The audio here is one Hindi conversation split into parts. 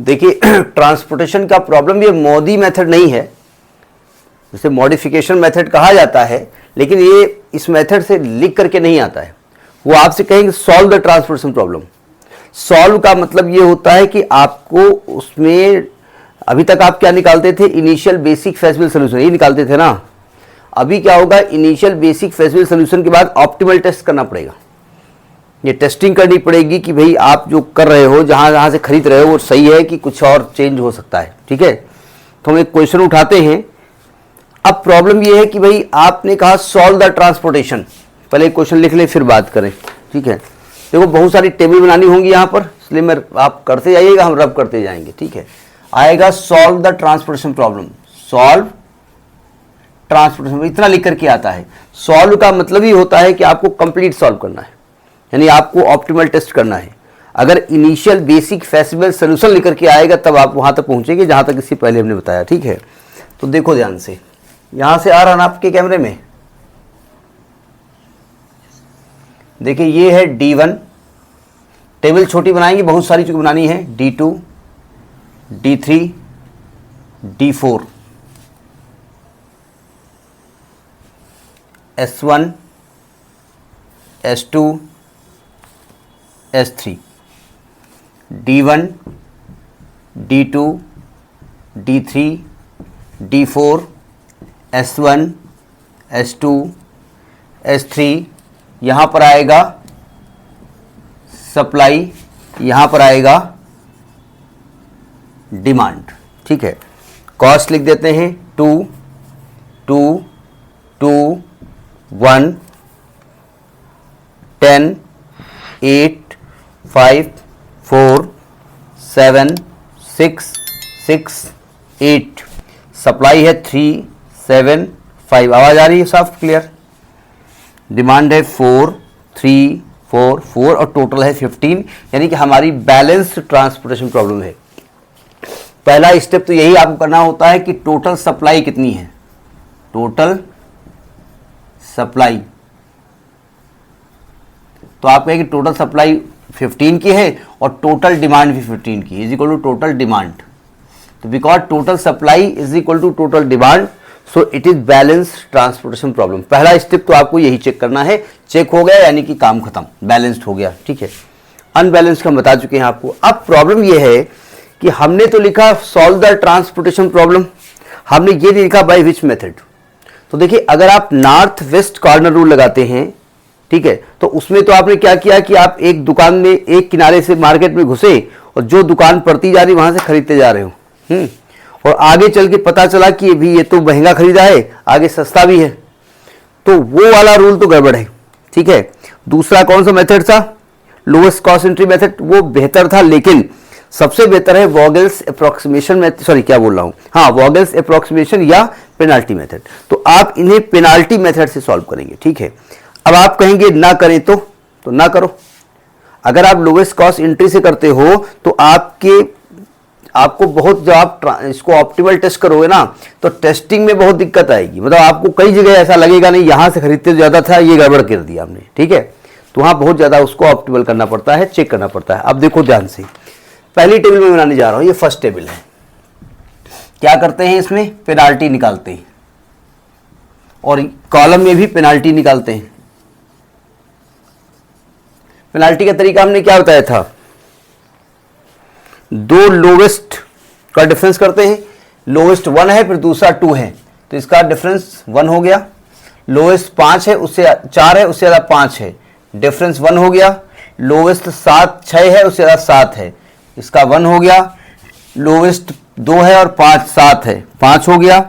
देखिए ट्रांसपोर्टेशन का प्रॉब्लम ये मोदी मेथड नहीं है, जिसे मॉडिफिकेशन मेथड कहा जाता है, लेकिन ये इस मेथड से लिख करके नहीं आता है। वो आपसे कहेंगे solve the transportation problem. Solve का मतलब ये होता है कि आपको उसमें अभी तक आप क्या निकालते थे, इनिशियल बेसिक फेजिबल सोल्यूशन, ये निकालते थे ना। अभी क्या होगा, इनिशियल बेसिक फेजिबल सोल्यूशन के बाद ऑप्टिमल टेस्ट करना पड़ेगा। ये टेस्टिंग करनी पड़ेगी कि भाई आप जो कर रहे हो, जहाँ से खरीद रहे हो वो सही है कि कुछ और चेंज हो सकता है। ठीक है, तो हम एक क्वेश्चन उठाते हैं। अब प्रॉब्लम ये है कि भाई आपने कहा सॉल्व द ट्रांसपोर्टेशन, पहले क्वेश्चन लिख लें फिर बात करें। ठीक है, देखो बहुत सारी टेबल बनानी होंगी यहाँ पर, इसलिए मैं आप करते जाइएगा, हम रब करते जाएंगे। ठीक है, आएगा solve the transportation problem. Solve transportation इतना लिख करके आता है। सॉल्व का मतलब ही होता है कि आपको कंप्लीट सॉल्व करना है, यानी आपको ऑप्टिमल टेस्ट करना है। अगर इनिशियल बेसिक फेजिबल सोल्यूशन लिख के आएगा तब आप वहां तक पहुंचेंगे जहां तक इससे पहले हमने बताया। ठीक है, तो देखो ध्यान से, यहां से आ रहा ना आपके कैमरे में, देखिए ये है D1, टेबल छोटी बनाएंगे, बहुत सारी चीज़ बनानी है। D2, D3, D4, S1, S2, S3, D1, D2, D3, D4, S1, S2, S3, यहाँ पर आएगा सप्लाई, यहाँ पर आएगा डिमांड। ठीक है, कॉस्ट लिख देते हैं 2, 2, 2, 1, 10, 8, 5, 4, 7, 6, 6, 8, सप्लाई है 3, 7, 5, आवाज़ आ रही है साफ क्लियर। डिमांड है 4, 3, 4, 4 और टोटल है 15, यानी कि हमारी बैलेंस्ड ट्रांसपोर्टेशन प्रॉब्लम है। पहला स्टेप तो यही आपको करना होता है कि टोटल सप्लाई कितनी है, टोटल सप्लाई। तो आप कहेंगे टोटल सप्लाई 15 की है और टोटल डिमांड भी 15 की, is equal to total demand. तो because total supply is equal to total demand, so it is balance transportation problem. पहला स्टेप तो आपको यही चेक करना है। चेक हो गया यानी कि काम खत्म, बैलेंस्ड हो गया। ठीक है, अनबैलेंस्ड हम बता चुके हैं आपको। अब प्रॉब्लम यह है कि हमने तो लिखा सॉल्व द ट्रांसपोर्टेशन प्रॉब्लम, हमने ये नहीं लिखा बाय विच मेथड। तो देखिए, अगर आप नॉर्थ वेस्ट कॉर्नर रूल लगाते हैं, ठीक है, तो उसमें तो आपने क्या किया कि आप एक दुकान में एक किनारे से मार्केट में घुसे और जो दुकान पड़ती जा रही वहां से खरीदते जा रहे हो, और आगे चल के पता चला कि भी ये तो महंगा खरीदा है, आगे सस्ता भी है, तो वो वाला रूल तो गड़बड़ है। ठीक है, दूसरा कौन सा मेथड था, लोएस्ट कॉस्ट एंट्री मेथड, वो बेहतर था, लेकिन सबसे बेहतर है वॉगल्स अप्रोक्सीमेशन मेथड, सॉरी क्या बोल रहा हूं, हाँ वॉगल्स अप्रोक्सीमेशन या पेनाल्टी मेथड। तो आप इन्हें पेनाल्टी मेथड से सॉल्व करेंगे। ठीक है, अब आप कहेंगे ना करें तो ना करो। अगर आप लोएस्ट कॉस्ट एंट्री से करते हो तो आपको बहुत, जब आप इसको ऑप्टिमल टेस्ट करोगे ना तो टेस्टिंग में बहुत दिक्कत आएगी। मतलब आपको कई जगह ऐसा लगेगा नहीं यहां से खरीदते ज्यादा था, ये गड़बड़ कर दिया हमने। ठीक है, तो वहां बहुत ज्यादा उसको ऑप्टिमल करना पड़ता है, चेक करना पड़ता है। अब देखो ध्यान से, पहली टेबल में बनाने जा रहा हूं, ये फर्स्ट टेबल है। क्या करते हैं इसमें, पेनाल्टी निकालते हैं और कॉलम में भी पेनाल्टी निकालते हैं। पेनाल्टी का तरीका हमने क्या बताया था, दो लोवेस्ट का डिफरेंस करते हैं। लोवेस्ट 1 है, फिर दूसरा 2 है, तो इसका डिफरेंस 1 हो गया। लोवेस्ट 5 है, उससे 4 है, उससे ज़्यादा 5 है, डिफरेंस 1 हो गया। लोवेस्ट 6 है, उससे ज़्यादा 7 है, इसका 1 हो गया। लोवेस्ट 2 है और 5 7 है, 5 हो गया।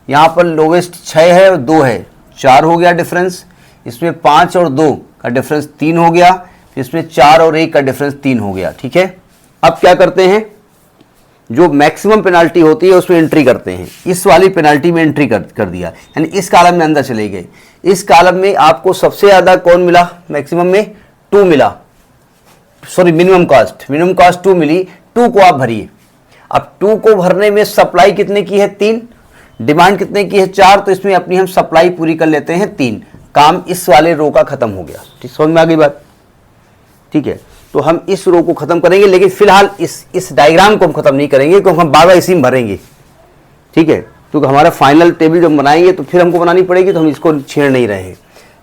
यहाँ पर लोवेस्ट 6 है और 2 है, 4 हो गया डिफरेंस। इसमें 5 और 2 का डिफरेंस 3 हो गया, इसमें 4 और 1 का डिफरेंस 3 हो गया। ठीक है, अब क्या करते हैं, जो मैक्सिमम पेनाल्टी होती है उसमें एंट्री करते हैं। इस वाली पेनाल्टी में एंट्री कर दिया, यानी इस कॉलम में अंदर चले गए। इस कॉलम में आपको सबसे ज़्यादा कौन मिला, मैक्सिमम में 2 मिला, सॉरी मिनिमम कॉस्ट 2 मिली। 2 को आप भरिए। अब 2 को भरने में सप्लाई कितने की है, 3, डिमांड कितने की है, 4, तो इसमें अपनी हम सप्लाई पूरी कर लेते हैं 3। काम इस वाले रो का खत्म हो गया। ठीक, समझ में आ गई बात। ठीक है, तो हम इस रो को खत्म करेंगे, लेकिन फिलहाल इस डायग्राम को हम खत्म नहीं करेंगे क्योंकि हम बार बार इसी में भरेंगे, ठीक है, क्योंकि हमारा फाइनल टेबल जब बनाएंगे तो फिर हमको बनानी पड़ेगी, तो हम इसको छेड़ नहीं रहे।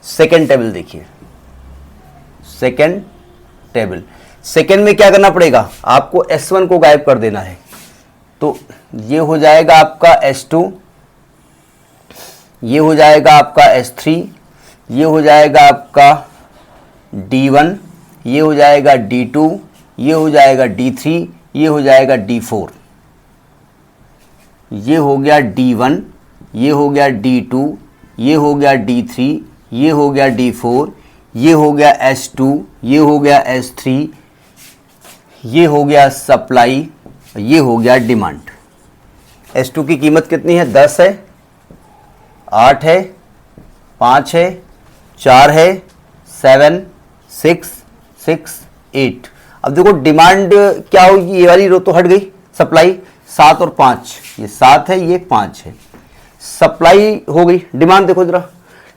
सेकेंड टेबल देखिए, सेकेंड टेबल, सेकेंड में क्या करना पड़ेगा, आपको S1 को गायब कर देना है। तो ये हो जाएगा आपका S2, ये हो जाएगा आपका S3, ये हो जाएगा आपका D1, ये हो जाएगा D2, ये हो जाएगा D3, ये हो जाएगा D4, ये हो गया D1, ये हो गया D2, ये हो गया D3, ये हो गया D4, ये हो गया S2, ये हो गया S3, ये हो गया सप्लाई, ये हो गया डिमांड। S2 की कीमत कितनी है, 10 है, 8 है, 5 है, 4 है, 7, 6, 6, 8। अब देखो डिमांड क्या होगी, ये वाली रो तो हट गई, सप्लाई 7 और 5, ये 7 है, ये 5 है, सप्लाई हो गई। डिमांड देखो जरा,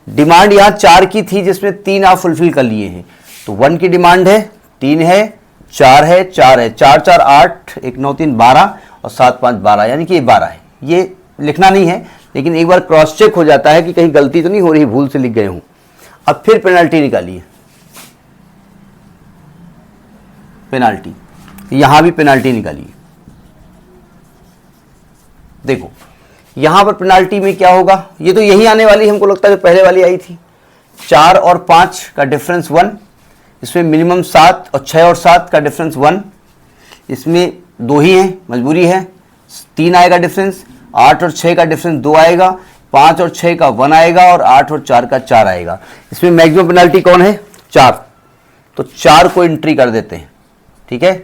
डिमांड यहाँ 4 की थी जिसमें 3 आप फुलफिल कर लिए हैं, तो 1 की डिमांड है, 3 है, 4 है, 4 है, 4 4 8, 1 9 3 12 और 7 5 12, यानी कि ये 12 है। ये लिखना नहीं है, लेकिन एक बार क्रॉस चेक हो जाता है कि कहीं गलती तो नहीं हो रही, भूल से लिख गए हूं। अब फिर पेनल्टी निकालिए, पेनल्टी, यहां भी पेनल्टी निकालिए। देखो यहां पर पेनल्टी में क्या होगा, ये तो यही आने वाली हमको लगता है जो पहले वाली आई थी। 4 और 5 का डिफरेंस 1, इसमें मिनिमम 7 और 6 और 7 का डिफरेंस 1, इसमें 2 ही है, मजबूरी है, 3 आएगा डिफरेंस, 8 और 6 का डिफरेंस 2 आएगा, 5 और 6 का 1 आएगा और 8 और 4 का 4 आएगा। इसमें मैक्सिमम पेनल्टी कौन है, 4, तो 4 को एंट्री कर देते हैं, ठीक है।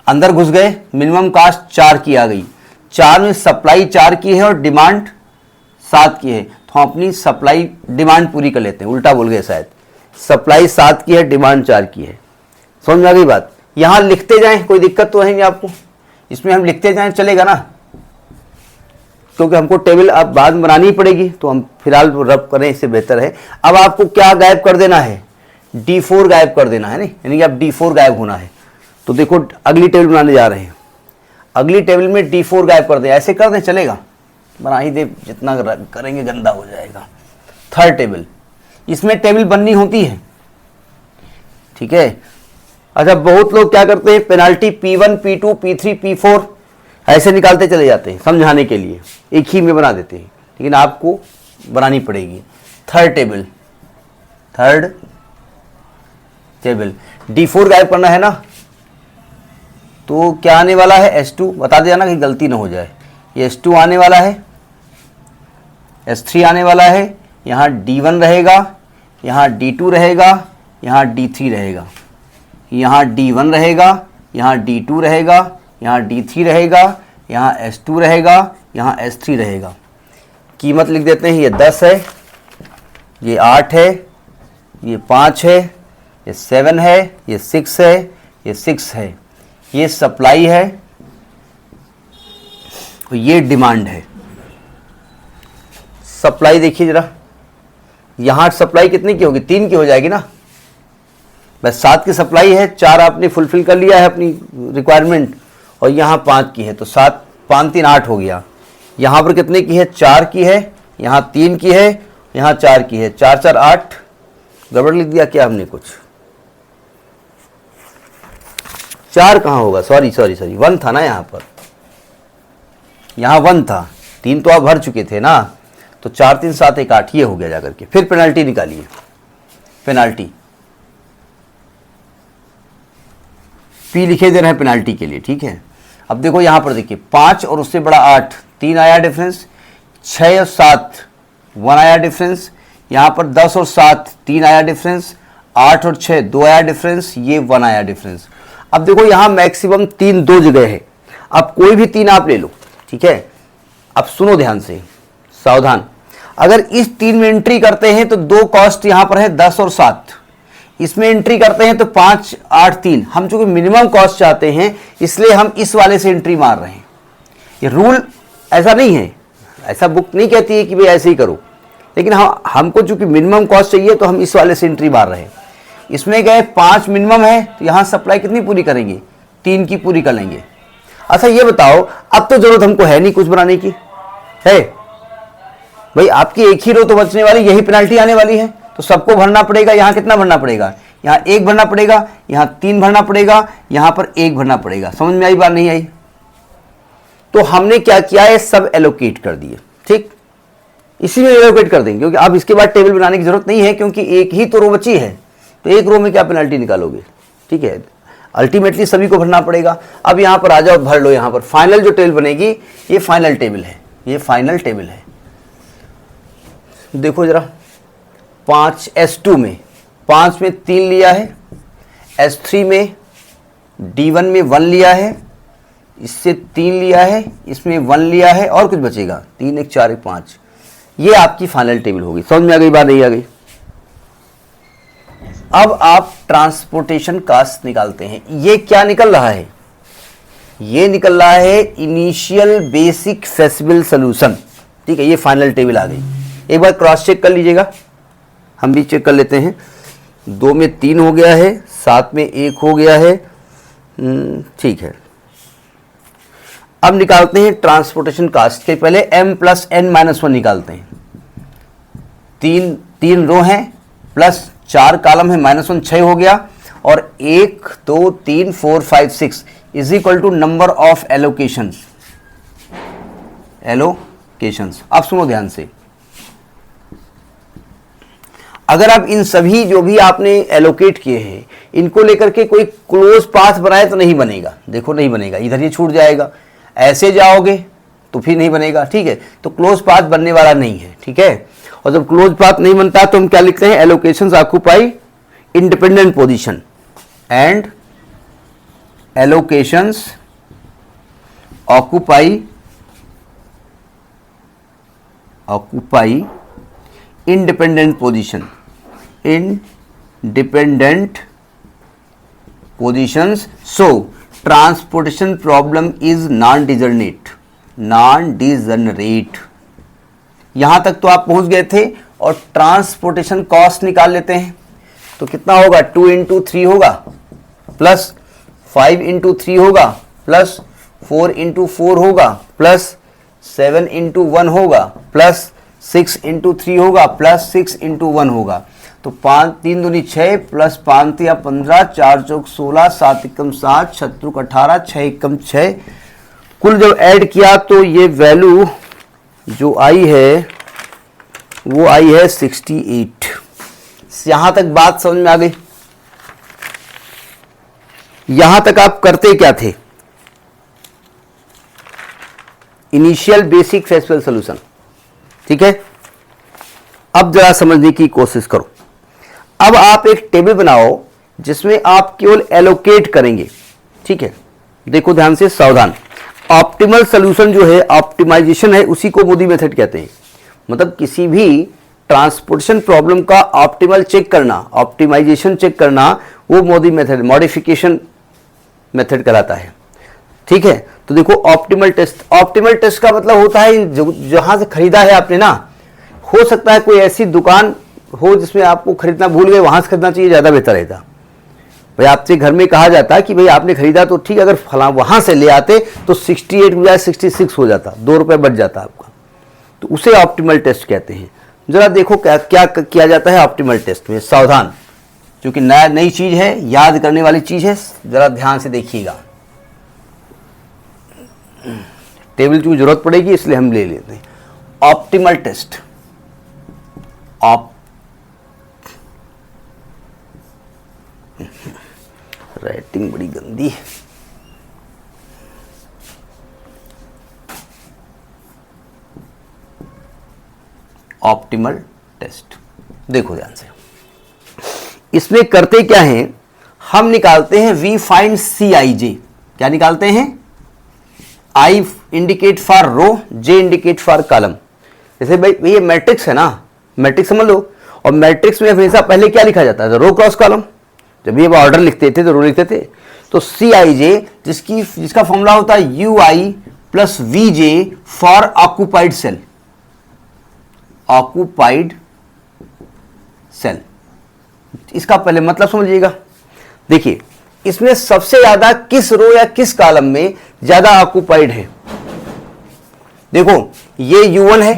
अंदर घुस गए, मिनिमम कास्ट 4 की आ गई, 4 में सप्लाई 4 की है और डिमांड 7 की है, तो हम अपनी सप्लाई डिमांड पूरी कर लेते हैं, उल्टा बोल गए शायद, सप्लाई 7 की है, डिमांड 4 की है। समझ में आ गई बात। यहां लिखते जाएं, कोई दिक्कत तो है नहीं आपको, इसमें हम लिखते जाएं चलेगा ना, क्योंकि हमको टेबल अब बाद में बनानी पड़ेगी, तो हम फिलहाल रब करें, इससे बेहतर है। अब आपको क्या गायब कर देना है, D4 गायब कर देना है, नहीं यानी कि अब D4 गायब होना है। तो देखो अगली टेबल बनाने जा रहे हैं, अगली टेबल में D4 गायब कर दें, ऐसे कर दें चलेगा, बना ही दे, जितना करेंगे गंदा हो जाएगा। थर्ड टेबल, इसमें टेबल बननी होती है, ठीक है। अच्छा बहुत लोग क्या करते हैं, penalty P1 P2 P3 P4 ऐसे निकालते चले जाते हैं समझाने के लिए, एक ही में बना देते हैं, लेकिन आपको बनानी पड़ेगी। Third table, third table, D4 गायब करना है ना, तो क्या आने वाला है, S2, बता देना कि गलती ना हो जाए, ये S2 आने वाला है, S3 आने वाला है, यहाँ D1 रहेगा, यहाँ D2 रहेगा, यहाँ D3 रहेगा, यहाँ D1 रहेगा, यहाँ D2 रहेगा, यहाँ D3 रहेगा, यहाँ S2 रहेगा, यहाँ S3 रहेगा। कीमत लिख देते हैं, ये 10 है, ये 8 है, ये 5 है, ये 7 है, ये 6 है, ये 6 है, ये सप्लाई है, ये डिमांड है। सप्लाई देखिए जरा, यहां सप्लाई कितनी की होगी, 3 की हो जाएगी ना, बस 7 की सप्लाई है, 4 आपने फुलफिल कर लिया है अपनी रिक्वायरमेंट, और यहाँ 5 की है, तो 7 5 3 8 हो गया। यहाँ पर कितने की है, 4 की है, यहाँ 3 की है, यहाँ 4 की है, 4 4 8, गड़बड़ लिख दिया क्या हमने कुछ, 4 कहाँ होगा, सॉरी 1 था ना यहाँ पर, यहाँ 1 था, 3 तो आप भर चुके थे ना, तो 4 3 7 1 8 ये हो गया जाकर के। फिर पेनल्टी निकालिए, पेनल्टी P लिखे दे रहे हैं पेनल्टी के लिए, ठीक है। अब देखो यहाँ पर देखिए 5 और उससे बड़ा 8, 3 आया डिफरेंस, 6 और 7 1 आया डिफरेंस, यहाँ पर 10 और 7 3 आया डिफरेंस, 8 और 6 2 आया डिफरेंस, ये 1 आया डिफरेंस। अब देखो यहाँ मैक्सिमम 3 2 जगह है, अब कोई भी 3 आप ले लो, ठीक है। अब सुनो ध्यान से, सावधान, अगर इस 3 में एंट्री करते हैं तो 2 कॉस्ट यहाँ पर है 10 और 7, इसमें एंट्री करते हैं तो 5 8 3, हम चूंकि मिनिमम कॉस्ट चाहते हैं इसलिए हम इस वाले से एंट्री मार रहे हैं। ये रूल ऐसा नहीं है, ऐसा बुक नहीं कहती है कि भाई ऐसे ही करो, लेकिन हमको चूंकि मिनिमम कॉस्ट चाहिए तो हम इस वाले से एंट्री मार रहे हैं। इसमें गए 5 मिनिमम है, तो यहाँ सप्लाई कितनी पूरी करेंगे, 3 की पूरी कर लेंगे। अच्छा ये बताओ, अब तो जरूरत हमको है नहीं कुछ बनाने की, है भाई, आपकी एक ही रो तो बचने वाली, यही पेनाल्टी आने वाली है, तो सबको भरना पड़ेगा। यहाँ कितना भरना पड़ेगा, यहाँ 1 भरना पड़ेगा, यहाँ 3 भरना पड़ेगा, यहाँ पर 1 भरना पड़ेगा। समझ में आई बात, नहीं आई? तो हमने क्या किया है, सब एलोकेट कर दिए, ठीक, इसी में एलोकेट कर देंगे, क्योंकि अब इसके बाद टेबल बनाने की जरूरत नहीं है, क्योंकि एक ही तो रो बची है, तो एक रो में क्या पेनल्टी निकालोगे, ठीक है, अल्टीमेटली सभी को भरना पड़ेगा। अब यहाँ पर आ जाओ, भर लो, यहाँ पर फाइनल जो टेबल बनेगी ये फाइनल टेबल है, ये फाइनल टेबल है। देखो जरा, 5 S2 में 5 में 3 लिया है, S3 में D1 में 1 लिया है, इससे 3 लिया है, इसमें 1 लिया है, और कुछ बचेगा, 3 1 4 1 5। ये आपकी फाइनल टेबल होगी। समझ में आ गई बात, नहीं आ गई? अब आप ट्रांसपोर्टेशन कॉस्ट निकालते हैं। ये क्या निकल रहा है, ये निकल रहा है इनिशियल बेसिक फेसिबल सोल्यूशन, ठीक है, ये फाइनल टेबल आ गई। एक बार क्रॉस चेक कर लीजिएगा, हम भी चेक कर लेते हैं। 2 में 3 हो गया है, 7 में 1 हो गया है, ठीक है। अब निकालते हैं ट्रांसपोर्टेशन कॉस्ट के, पहले m + n-1 निकालते हैं। 3 रो हैं प्लस 4 कॉलम है, -1 6 हो गया, और 1 2 3 4 5 6 is equal to number of allocations. अब सुनो ध्यान से, अगर आप इन सभी जो भी आपने एलोकेट किए हैं इनको लेकर के कोई क्लोज पाथ बनाए तो नहीं बनेगा। देखो नहीं बनेगा, इधर ये छूट जाएगा, ऐसे जाओगे तो फिर नहीं बनेगा, ठीक है। तो क्लोज पाथ बनने वाला नहीं है, ठीक है। और जब क्लोज पाथ नहीं बनता तो हम क्या लिखते हैं, allocations occupy independent position and allocations occupy independent positions. So transportation problem is non-degenerate. यहां तक तो आप पहुंच गए थे, और ट्रांसपोर्टेशन कॉस्ट निकाल लेते हैं। तो कितना होगा, 2 × 3 होगा, प्लस 5 × 3 होगा, प्लस 4 × 4 होगा, प्लस 7 × 1 होगा, प्लस 6 × 3 होगा, प्लस 6 × 1 होगा। तो 5 3 दूनी 6 प्लस 5 3 15, 4 चौक 16, 7 एकम 7, 6 त्रुक 18, 6 एकम 6। कुल जब ऐड किया तो ये वैल्यू जो आई है वो आई है 68। यहां तक बात समझ में आ गई? यहां तक आप करते क्या थे, इनिशियल बेसिक फेसिबल सॉल्यूशन, ठीक है। अब जरा समझने की कोशिश करो। अब आप एक टेबल बनाओ जिसमें आप केवल एलोकेट करेंगे, ठीक है। देखो ध्यान से, सावधान। ऑप्टिमल सॉल्यूशन जो है, ऑप्टिमाइजेशन है, उसी को मोदी मेथड कहते हैं। मतलब किसी भी ट्रांसपोर्टेशन प्रॉब्लम का ऑप्टिमल चेक करना, ऑप्टिमाइजेशन चेक करना, वो मोदी मेथड, मॉडिफिकेशन मेथड कहलाता है, ठीक है। तो देखो ऑप्टिमल टेस्ट का मतलब होता है जहां से खरीदा है आपने ना, हो सकता है कोई ऐसी दुकान हो जिसमें आपको खरीदना भूल गए, वहां से खरीदना चाहिए, ज्यादा बेहतर रहता। भाई आपसे घर में कहा जाता है कि भाई आपने खरीदा तो ठीक, अगर फला वहां से ले आते तो 68 की बजाय 66 हो जाता, 2 रुपए बच जाता आपका। तो उसे ऑप्टिमल टेस्ट कहते हैं। जरा देखो क्या क्या किया जाता है ऑप्टिमल टेस्ट में, सावधान, क्योंकि नई चीज है, याद करने वाली चीज है, जरा ध्यान से देखिएगा। टेबल की जरूरत पड़ेगी इसलिए हम ले लेते हैं। ऑप्टिमल टेस्ट, राइटिंग बड़ी गंदी है। ऑप्टिमल टेस्ट देखो ध्यान से, इसमें करते क्या हैं, हम निकालते हैं वी फाइंड CIJ। क्या निकालते हैं, I indicate for row, J indicate for column. जैसे भाई ये मैट्रिक्स है ना, मैट्रिक्स समझ लो, और मैट्रिक्स में हमेशा पहले क्या लिखा जाता है, रो क्रॉस कॉलम। जब भी ऑर्डर लिखते थे तो रो लिखते थे। तो CIJ जिसका फॉर्मूला होता है UI + VJ for occupied cell, इसका पहले मतलब समझिएगा। देखिए इसमें सबसे ज्यादा किस रो या किस कॉलम में ज्यादा ऑक्यूपाइड है। देखो ये U1 है,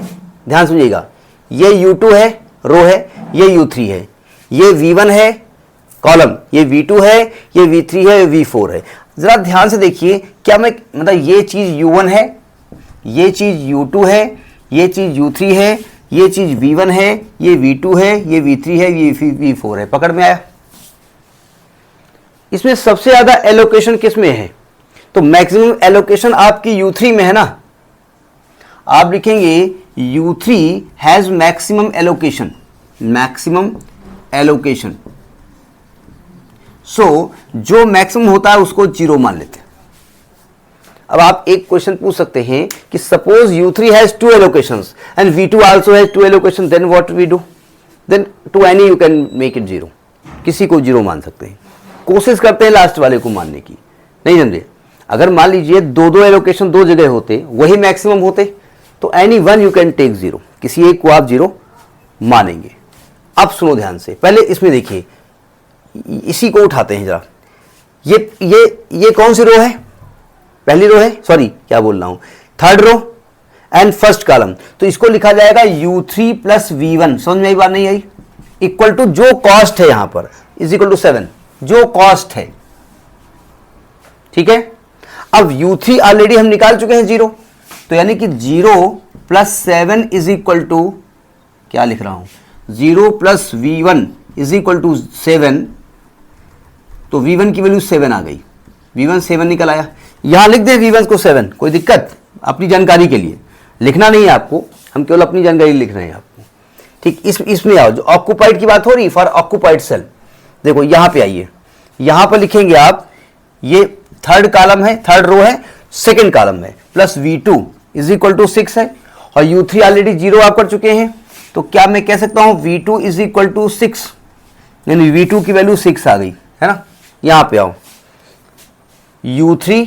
ध्यान सुनिएगा, ये U2 है, रो है, ये U3 है, ये V1 है कॉलम, ये V2 है, ये V3 है, ये V4 है। जरा ध्यान से देखिए, क्या मैं मतलब ये चीज U1 है, ये चीज U2 है, ये चीज U3 है, ये चीज V1 है, ये V2 है, ये V3 है, ये V4 है। पकड़ में आया? इसमें सबसे ज्यादा एलोकेशन किस में है? तो मैक्सिमम एलोकेशन आपकी U3 में है ना। आप लिखेंगे U3 has maximum allocation, maximum allocation. So जो मैक्सिमम होता है उसको 0 मान लेते हैं। अब आप एक क्वेश्चन पूछ सकते हैं कि suppose U3 has 2 allocations and V2 also has 2 allocation, then what we do? Then to any you can make it 0, किसी को 0 मान सकते हैं। कोशिश करते हैं लास्ट वाले को मानने की, नहीं समझे? अगर मान लीजिए 2 एलोकेशन 2 जगह होते, वही मैक्सिमम होते, तो any one you can take 0, किसी एक को आप 0 मानेंगे। अब सुनो ध्यान से, पहले इसमें देखिए, इसी को उठाते हैं जरा। ये कौन सी रो है? पहली रो है, सॉरी क्या बोल रहा हूं, third row and first column. तो इसको लिखा जाएगा U3 प्लस V1। समझ में आई बात नहीं आई? इक्वल टू जो कॉस्ट है यहां पर इज इक्वल टू 7, जो कॉस्ट है, ठीक है। अब U3 ऑलरेडी हम निकाल चुके हैं 0, तो यानी कि 0 प्लस 7 इज इक्वल टू, क्या लिख रहा हूं, 0 plus V1 is equal to 7। तो V1 की वैल्यू 7 आ गई, V1 7 निकल आया। यहां लिख दे V1 को 7, कोई दिक्कत? अपनी जानकारी के लिए लिखना नहीं है आपको, हम केवल अपनी जानकारी लिख रहे हैं आपको, ठीक। इसमें आओ, जो ऑक्यूपाइड की बात हो रही, फॉर ऑक्यूपाइड सेल। देखो यहां पे आइए, यहां पर लिखेंगे आप, ये थर्ड कॉलम है, थर्ड रो है, सेकेंड कॉलम है, plus V2 is equal to 6 है, और U3 ऑलरेडी 0 आप कर चुके हैं। तो क्या मैं कह सकता हूं V2 इज इक्वल टू 6, यानी V2 की वैल्यू 6 आ गई, है ना। यहां पे आओ, U3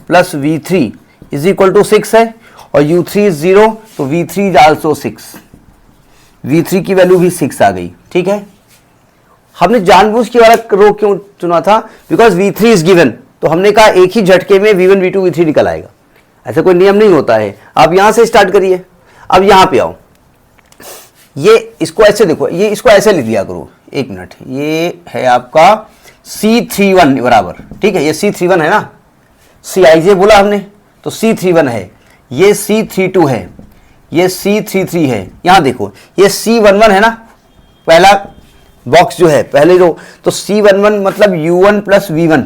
plus V3 is equal to 6 है, और U3 इज 0, तो V3 इज आल्सो 6, V3 की वैल्यू भी 6 आ गई, ठीक है। हमने जानबूझ के वाला रो क्यों चुना था? बिकॉज V3 इज गिवन, तो हमने कहा एक ही झटके में V1 V2 V3 निकल आएगा। ऐसा कोई नियम नहीं होता है, आप यहां से स्टार्ट करिए। अब यहां पे आओ, ये इसको ऐसे देखो, ये इसको ऐसे लिख दिया करो, एक मिनट, ये है आपका C31 बराबर, ठीक है, ये C31 है ना, Cij बोला हमने, तो C31 है, ये C32 है, ये C33 है। यहां देखो ये C11 है ना, पहला बॉक्स जो है, पहले रो, तो C11 मतलब U1 plus V1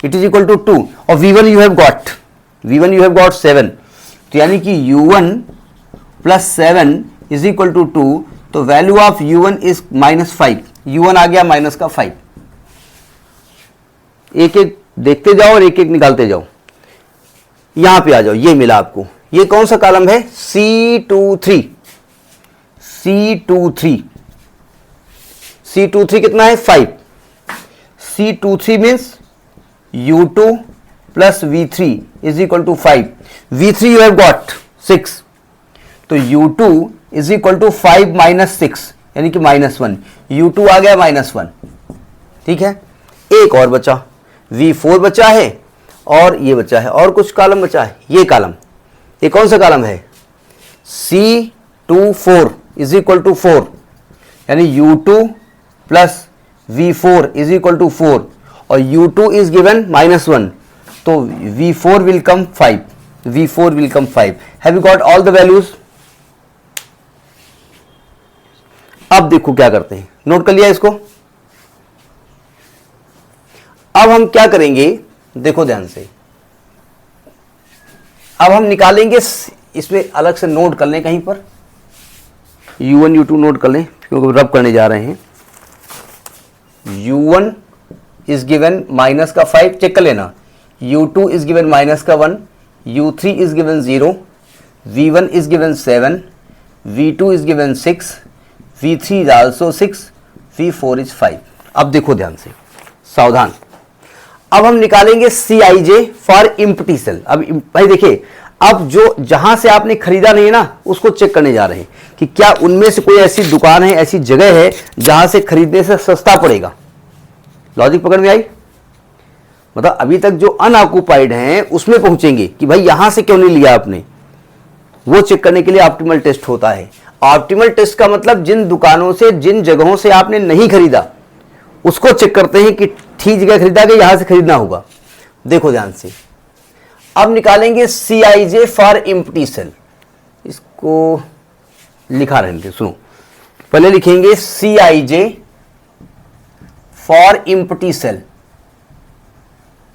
it is equal to 2, और V1 यू हैव गॉट 7, तो यानी कि U1 plus 7 is equal to 2, तो value of U1 is -5, U1 आ गया माइनस का 5। एक एक देखते जाओ और एक एक निकालते जाओ। यहां पे आ जाओ, ये मिला आपको, ये कौन सा कॉलम है? C23, C23 कितना है? 5। C23 means U2 plus V3 is equal to 5, V3 you have got 6, तो U2 is equal to 5 minus 6, यानी कि -1, U2 आ गया -1, ठीक है। एक और बचा, V4 बचा है, और ये बचा है, और कुछ कॉलम बचा है, ये कॉलम, ये कौन सा कॉलम है? C24 इज इक्वल टू 4, यानी U2 plus V4 is equal to 4, और U2 इज गिवन -1, तो V4 will come 5, V4 will come 5। Have you got all the values? अब देखो क्या करते हैं, नोट कर लिया इसको। अब हम क्या करेंगे, देखो ध्यान से, अब हम निकालेंगे, इसमें अलग से नोट कर लें कहीं पर, U1 U2 नोट कर लें, क्योंकि रब करने जा रहे हैं। U1 इज गिवन माइनस का 5, चेक कर लेना, U2 इज गिवन माइनस का 1, U3 is given 0, V1 is given 7, V2 is given 6, V3 is also 6, V4 is 5। अब देखो ध्यान से, सावधान, अब हम निकालेंगे Cij फॉर इम्प्टी सेल। अब भाई देखिए, अब जो जहां से आपने खरीदा नहीं है ना, उसको चेक करने जा रहे हैं कि क्या उनमें से कोई ऐसी दुकान है, ऐसी जगह है जहां से खरीदने से सस्ता पड़ेगा। लॉजिक पकड़ में आई? मतलब अभी तक जो अनऑक्युपाइड हैं उसमें पहुंचेंगे कि भाई यहां से क्यों नहीं लिया आपने, वो चेक करने के लिए ऑप्टिमल टेस्ट होता है। ऑप्टिमल टेस्ट का मतलब जिन दुकानों से, जिन जगहों से आपने नहीं खरीदा उसको चेक करते हैं कि ठीक जगह खरीदा कि यहां से खरीदना होगा। देखो ध्यान से, अब निकालेंगे CIJ फॉर एम्प्टी सेल। इसको लिखा रहने दे, सुनो, पहले लिखेंगे CIJ for empty cell.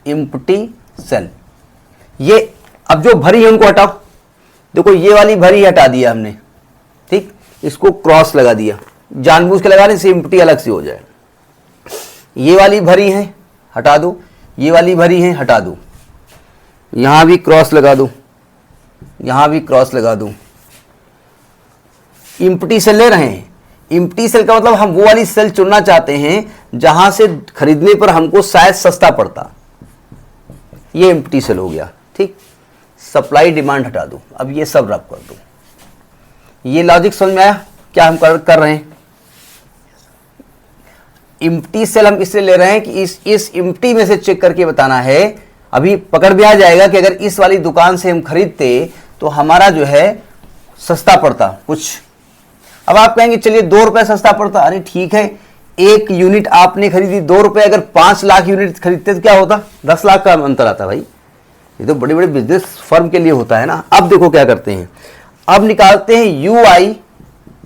Empty cell, ये अब जो भरी है उनको हटाओ। देखो ये वाली भरी हटा दिया हमने, ठीक, इसको क्रॉस लगा दिया, जानबूझ के लगाने से एम्प्टी अलग से हो जाए। ये वाली भरी है हटा दो, ये वाली भरी है हटा दो, यहां भी क्रॉस लगा दो, यहां भी क्रॉस लगा दो। एम्प्टी सेल ले रहे हैं। एम्प्टी सेल का मतलब हम वो वाली सेल चुनना चाहते हैं जहां से खरीदने पर हमको शायद सस्ता पड़ता। ये एम्प्टी सेल हो गया, ठीक। सप्लाई डिमांड हटा दो, अब ये सब रब कर दो। ये लॉजिक समझ में आया क्या हम कर रहे हैं? एम्प्टी सेल हम इसलिए ले रहे हैं कि इस एम्प्टी में से चेक करके बताना है। अभी पकड़ भी आ जाएगा कि अगर इस वाली दुकान से हम खरीदते तो हमारा जो है सस्ता पड़ता कुछ। अब आप कहेंगे चलिए 2 रुपए सस्ता पड़ता, अरे ठीक है, 1 यूनिट आपने खरीदी 2 रुपए, अगर 5 लाख यूनिट खरीदते तो क्या होता? 10 लाख का अंतर आता भाई। ये तो बड़े बड़े बिजनेस फर्म के लिए होता है ना। अब देखो क्या करते हैं, अब निकालते हैं UI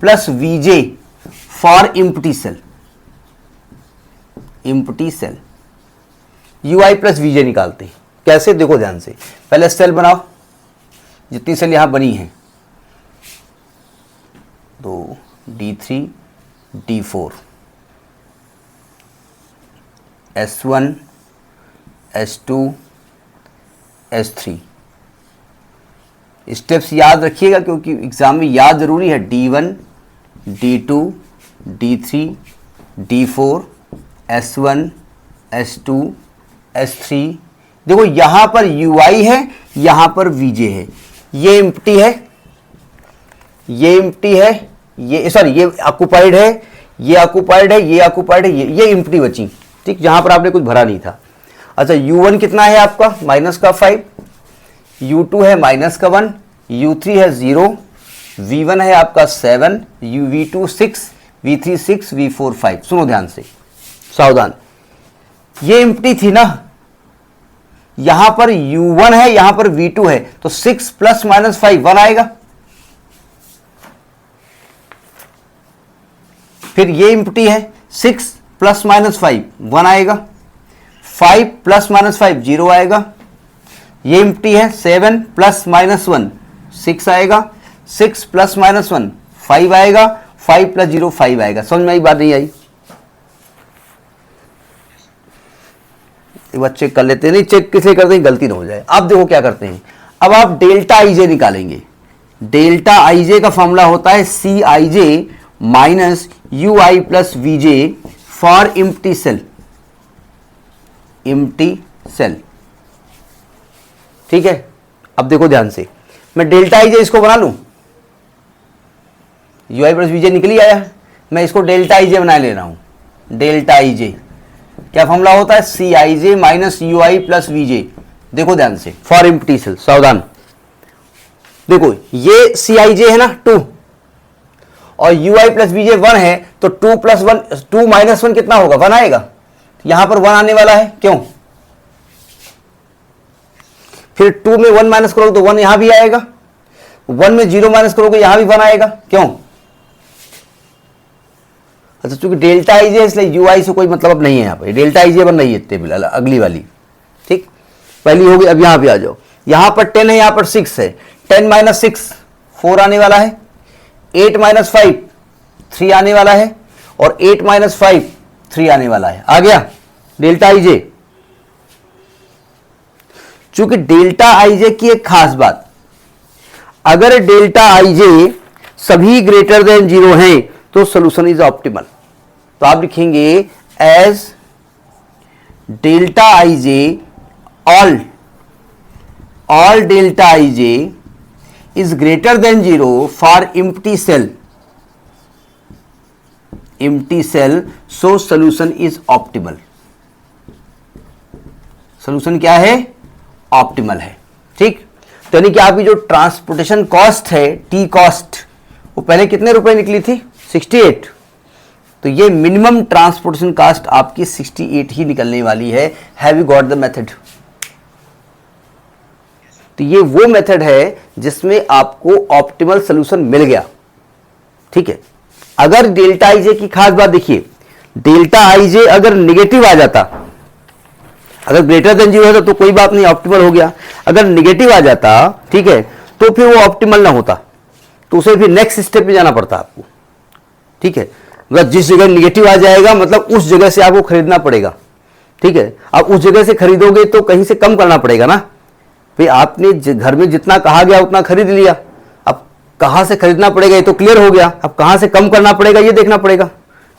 plus VJ for empty cell. Empty cell UI plus VJ निकालते हैं। कैसे? देखो ध्यान से, पहले सेल बनाओ, जितनी सेल यहां बनी है, तो D3 D4 S1 S2 S3। Steps याद रखिएगा क्योंकि एग्जाम में याद जरूरी है। D1 D2 D3 D4 S1 S2 S3। देखो यहां पर UI है, यहां पर VJ है, ये एम्प्टी है, ये एम्प्टी है, ये सॉरी ये ऑक्युपाइड है, ये ऑक्युपाइड है, ये ऑक्युपाइड है, ये एम्प्टी बची, ठीक, जहां पर आपने कुछ भरा नहीं था। अच्छा U1 कितना है आपका? माइनस का 5, U2 है माइनस का 1, U3 है 0, V1 है आपका 7, V2 6, V3 6, V4 5। सुनो ध्यान से, सावधान, ये एम्प्टी थी ना, यहां पर U1 है, यहां पर V2 है, तो 6 प्लस माइनस 5 1 आएगा। फिर ये एम्प्टी है, 6 प्लस माइनस 5 1 आएगा, 5 प्लस माइनस 5 0 आएगा। ये एम्प्टी है, 7 प्लस माइनस 1 6 आएगा, 6 प्लस माइनस 1 5 आएगा, 5 प्लस 0 5 आएगा। समझ में आई बात? नहीं आई? एक बार चेक कर लेते हैं, नहीं चेक किसलिए करते हैं, गलती ना हो जाए। अब देखो क्या करते हैं, अब आप डेल्टा IJ निकालेंगे। डेल्टा IJ का फॉर्मूला होता है CIJ minus UI plus VJ for empty cell. Empty cell, ठीक है। अब देखो ध्यान से, मैं डेल्टा IJ इसको बना लूं, UI प्लस VJ निकल ही आया, मैं इसको डेल्टा IJ बना ले रहा हूं। डेल्टा IJ क्या फॉर्मूला होता है? CIJ minus UI plus VJ। देखो ध्यान से, फॉर एम्प्टी सेल, सावधान। देखो ये CIJ है ना 2, और UI प्लस VJ 1 है, तो 2 प्लस 1 2 माइनस 1 कितना होगा? 1 आएगा। यहां पर 1 आने वाला है, क्यों? फिर 2 में 1 माइनस करोगे तो 1 यहां भी आएगा, 1 में 0 माइनस करोगे यहां भी 1 आएगा, क्यों? अच्छा, चूंकि डेल्टा IJ है इसलिए UI से कोई मतलब अब नहीं है। यहां पर डेल्टा IJ बन रही है टेबल अगली वाली, ठीक, पहली होगी। अब यहां पे आ जाओ, यहां पर 10 है, यहां पर 6 है, 10 माइनस 6 4 आने वाला है, 8 माइनस 5 3 आने वाला है, और 8 माइनस 5 3 आने वाला है। आ गया डेल्टा IJ। चूंकि डेल्टा IJ की एक खास बात, अगर डेल्टा IJ सभी ग्रेटर देन 0 हैं तो सोल्यूशन इज ऑप्टिमल। तो आप लिखेंगे as delta IJ all all delta I J is greater than 0 for empty cell, empty cell, so solution is optimal. Solution क्या है? ऑप्टिमल है. ठीक, तो यानी कि आपकी जो ट्रांसपोर्टेशन कॉस्ट है, टी कॉस्ट, वो पहले कितने रुपए निकली थी? 68. तो ये मिनिमम ट्रांसपोर्टेशन कॉस्ट आपकी 68 ही निकलने वाली है. Have you got the method? तो ये वो मेथड है जिसमें आपको ऑप्टिमल सॉल्यूशन मिल गया. ठीक है. अगर डेल्टा आई जे की खास बात देखिए, डेल्टा आई जे अगर निगेटिव आ जाता, अगर ग्रेटर देन 0 होता तो कोई बात नहीं, ऑप्टिमल हो गया. अगर निगेटिव आ जाता, ठीक है, तो फिर वो ऑप्टिमल ना होता, तो उसे फिर नेक्स्ट स्टेप पे जाना पड़ता आपको. ठीक है, मतलब जिस जगह निगेटिव आ जाएगा मतलब उस जगह से आपको खरीदना पड़ेगा. ठीक है, अब उस जगह से खरीदोगे तो कहीं से कम करना पड़ेगा ना. फिर आपने घर में जितना कहा गया उतना खरीद लिया, अब कहाँ से खरीदना पड़ेगा ये तो क्लियर हो गया, अब कहाँ से कम करना पड़ेगा ये देखना पड़ेगा.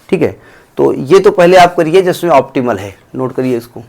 ठीक है, तो ये तो पहले आप करिए जिसमें ऑप्टिमल है. नोट करिए इसको.